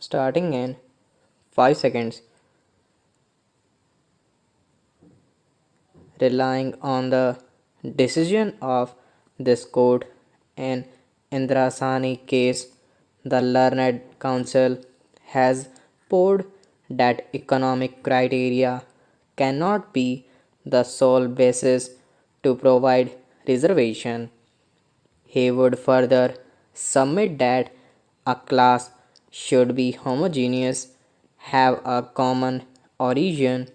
starting in 5 seconds. Relying on the decision of this court in Indrasani case, the learned counsel has poured that economic criteria cannot be the sole basis to provide reservation. He would further submit that a class should be homogeneous, have a common origin,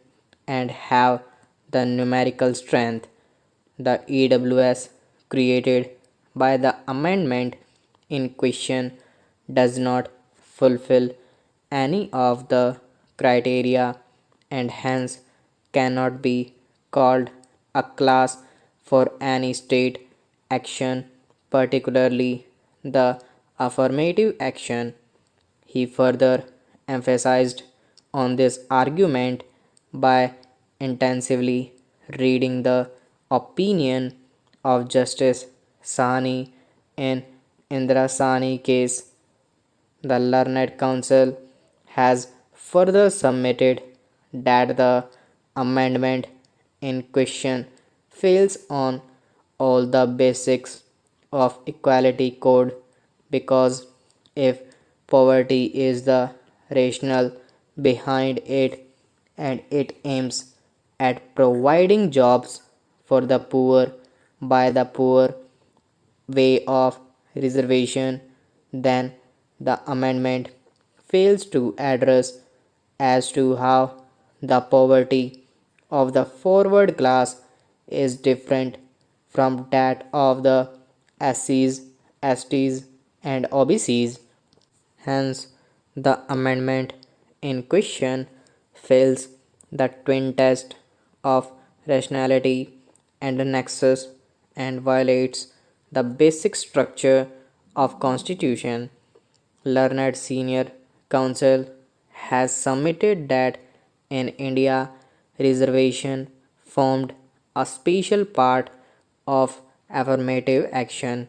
and have the numerical strength. The EWS created by the amendment in question does not fulfill any of the criteria and hence cannot be called a class for any state action, particularly the affirmative action. He further emphasized on this argument by intensively reading the opinion of Justice Sahni in Indra Sahni case. The learned counsel has further submitted that the amendment in question fails on all the basics of equality code because if poverty is the rationale behind it and it aims at providing jobs for the poor by the poor way of reservation, then the amendment fails to address as to how the poverty of the forward class is different from that of the SCs, STs, and OBCs. Hence, the amendment in question fails the twin test of rationality and nexus and violates the basic structure of constitution. Learned senior counsel has submitted that in India reservation formed a special part of affirmative action.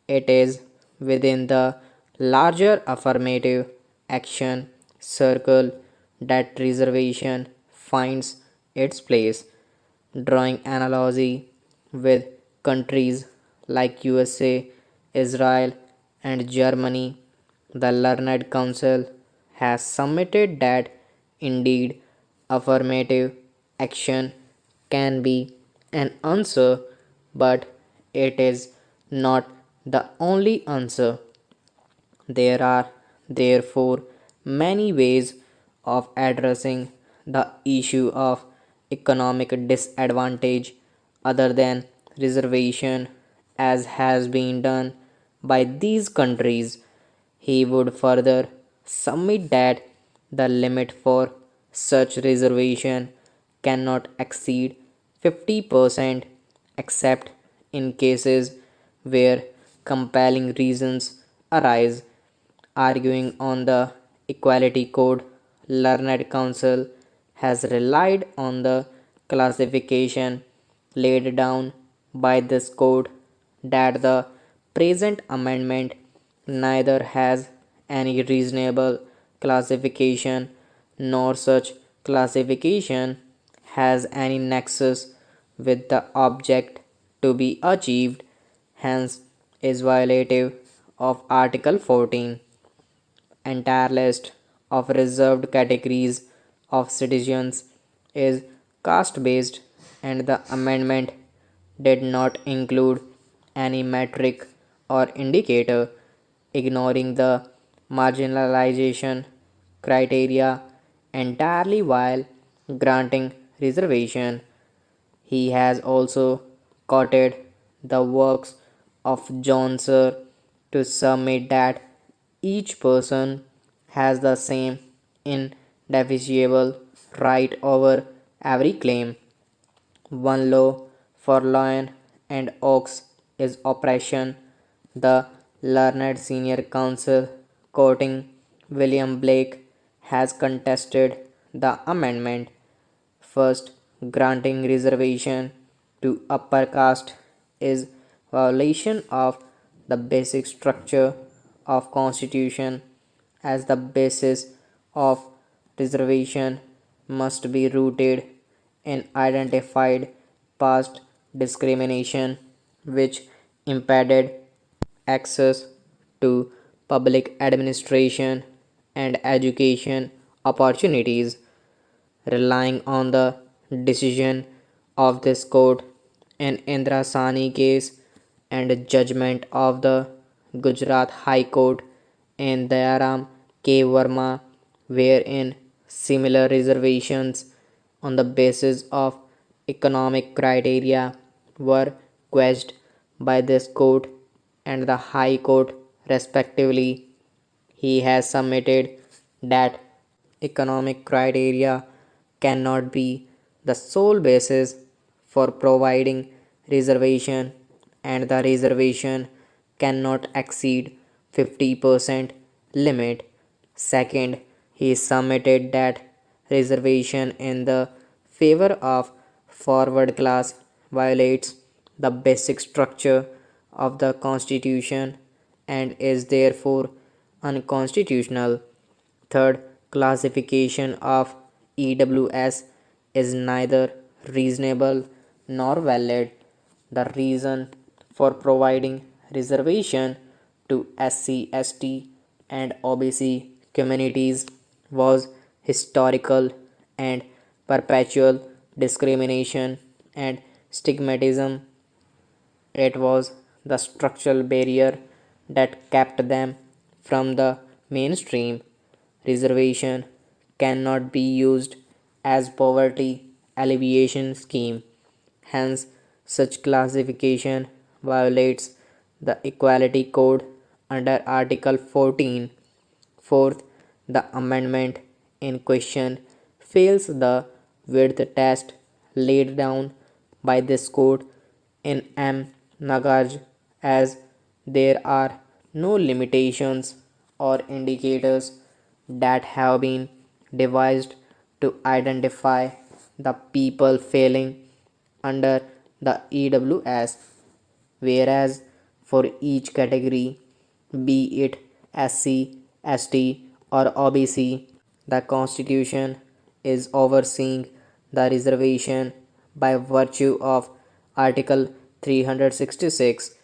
It is within the larger affirmative action circle that reservation finds its place. Drawing analogy with countries like USA, Israel, and Germany, the Learned Council has submitted that indeed affirmative action can be an answer, but it is not the only answer. There are therefore many ways of addressing the issue of economic disadvantage other than reservation, as has been done by these countries. He would further submit that the limit for such reservation cannot exceed 50% except in cases where compelling reasons arise. Arguing on the Equality Code, Learned Counsel has relied on the classification laid down by this code that the present amendment neither has any reasonable classification nor such classification has any nexus with the object to be achieved, hence is violative of Article 14. Entire list of reserved categories of citizens is caste based and the amendment did not include any metric or indicator, ignoring the marginalization criteria entirely while granting reservation. He has also quoted the works of John Searle to submit that each person has the same indefeasible right over every claim. One law for lion and ox is oppression. The learned senior counsel, quoting William Blake, has contested the amendment. First, granting reservation to upper caste is violation of the basic structure of constitution as the basis of reservation must be rooted in identified past discrimination which impeded access to public administration and education opportunities. Relying on the decision of this court in Indra Sani case and judgment of the Gujarat High Court in Dayaram K. Verma, wherein similar reservations on the basis of economic criteria were quashed by this court and the High Court respectively. He has submitted that economic criteria cannot be the sole basis for providing reservation and the reservation cannot exceed 50% limit. Second, he submitted that reservation in the favor of forward class violates the basic structure of the constitution and is therefore unconstitutional. Third, classification of EWS is neither reasonable nor valid. The reason for providing reservation to SC, ST, and OBC communities was historical and perpetual discrimination and stigmatism. It was the structural barrier that kept them from the mainstream. Reservation cannot be used as poverty alleviation scheme. Hence, such classification violates the Equality Code under Article 14. Fourth, the amendment in question fails the width test laid down by this court in M. Nagarj as there are no limitations or indicators that have been devised to identify the people failing under the EWS, whereas for each category, be it SC, ST, or OBC, the Constitution is overseeing the reservation by virtue of Article 366.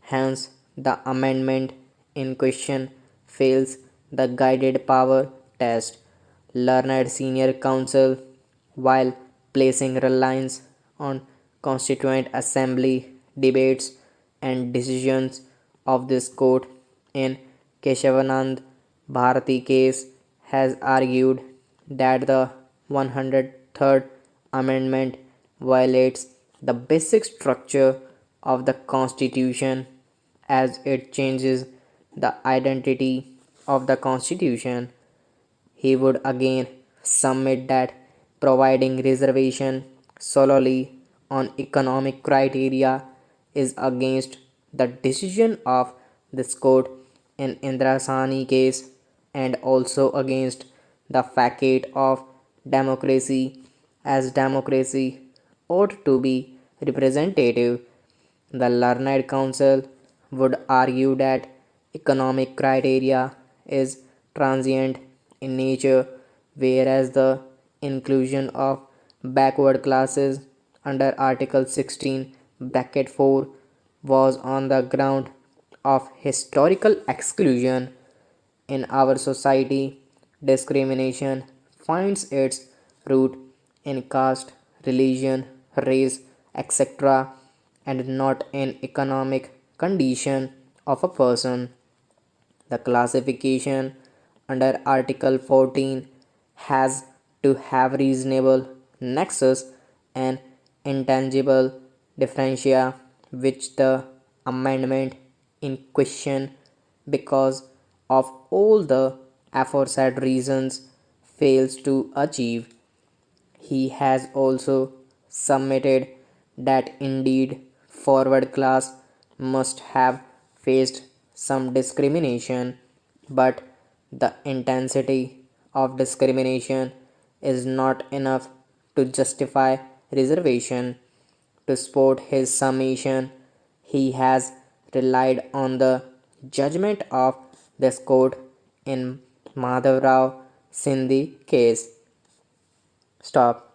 Hence, the amendment in question fails the guided power test. Learned senior counsel, while placing reliance on Constituent Assembly debates and decisions of this court in Keshavanand Bharati case, has argued that the 103rd Amendment violates the basic structure of the Constitution as it changes the identity of the Constitution. He would again submit that providing reservation solely on economic criteria is against the decision of this court in Indra Sani case and also against the facade of democracy as democracy ought to be representative. The learned counsel would argue that economic criteria is transient in nature, whereas the inclusion of backward classes under Article 16 bracket 4 was on the ground of historical exclusion. In our society, discrimination finds its root in caste, religion, race, etc., and not in economic condition of a person. The classification under Article 14 has to have reasonable nexus and intangible differentia which the amendment in question because of all the aforesaid reasons fails to achieve. He has also submitted that indeed forward class must have faced some discrimination, but the intensity of discrimination is not enough to justify reservation. To support his summation, he has relied on the judgment of this court in Madhavrao Sindhi case. Stop.